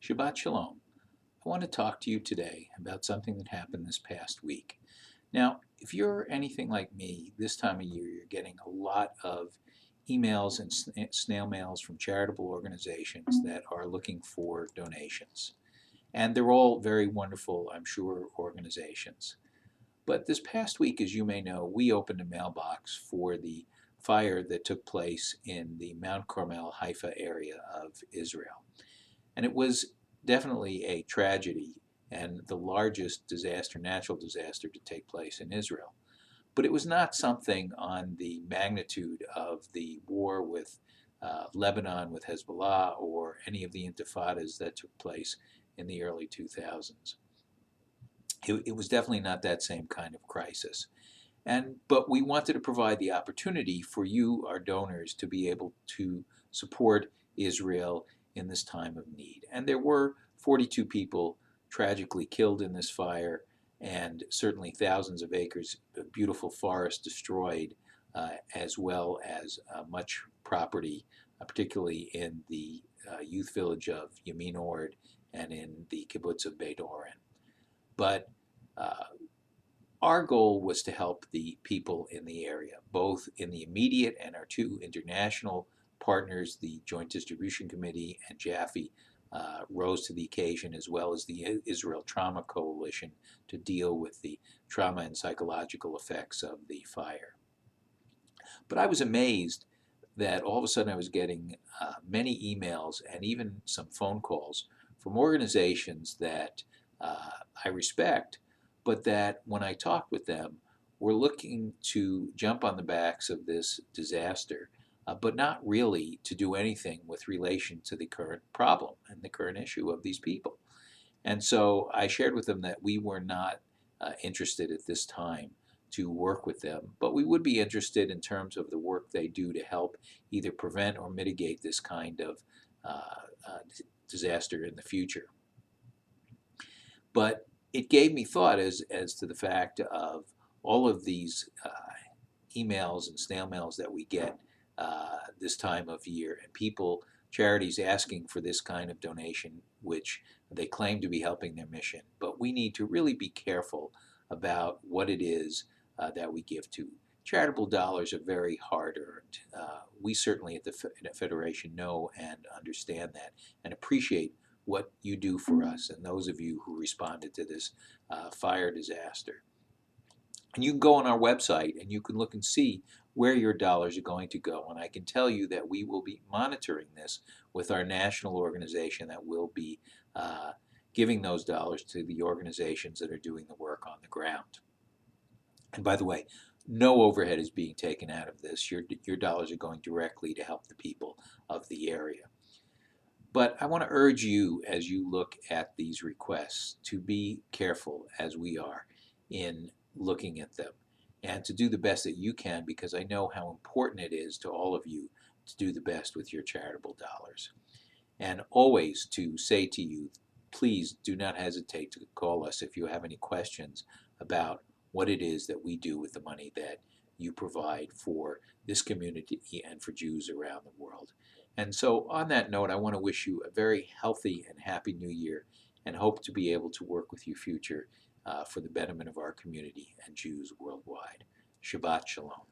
Shabbat Shalom. I want to talk to you today about something that happened this past week. Now, if you're anything like me, this time of year you're getting a lot of emails and snail mails from charitable organizations that are looking for donations. And they're all very wonderful, I'm sure, organizations. But this past week, as you may know, we opened a mailbox for the fire that took place in the Mount Carmel, Haifa area of Israel. And it was definitely a tragedy and the largest disaster, natural disaster, to take place in Israel. But it was not something on the magnitude of the war with Lebanon with Hezbollah or any of the intifadas that took place in the early 2000s. It was definitely not that same kind of crisis. But we wanted to provide the opportunity for you, our donors, to be able to support Israel in this time of need. And there were 42 people tragically killed in this fire, and certainly thousands of acres of beautiful forest destroyed, as well as much property, particularly in the youth village of Yamin Ord and in the kibbutz of Beit Oren. But our goal was to help the people in the area, both in the immediate and our two international partners, the Joint Distribution Committee and Jaffe, rose to the occasion, as well as the Israel Trauma Coalition, to deal with the trauma and psychological effects of the fire. But I was amazed that all of a sudden I was getting many emails and even some phone calls from organizations that I respect, but that when I talked with them, were looking to jump on the backs of this disaster, but not really to do anything with relation to the current problem and the current issue of these people. And so I shared with them that we were not interested at this time to work with them, but we would be interested in terms of the work they do to help either prevent or mitigate this kind of disaster in the future. But it gave me thought as to the fact of all of these emails and snail mails that we get this time of year, and people, charities asking for this kind of donation, which they claim to be helping their mission. But we need to really be careful about what it is that we give to. Charitable dollars are very hard earned. We certainly at the Federation know and understand that and appreciate what you do for us and those of you who responded to this fire disaster. And you can go on our website and you can look and see where your dollars are going to go. And I can tell you that we will be monitoring this with our national organization that will be giving those dollars to the organizations that are doing the work on the ground. And by the way, no overhead is being taken out of this. Your dollars are going directly to help the people of the area. But I want to urge you, as you look at these requests, to be careful, as we are, in looking at them and to do the best that you can, because I know how important it is to all of you to do the best with your charitable dollars. And always to say to you, please do not hesitate to call us if you have any questions about what it is that we do with the money that you provide for this community and for Jews around the world. And so on that note, I want to wish you a very healthy and happy new year and hope to be able to work with you future for the betterment of our community and Jews worldwide. Shabbat Shalom.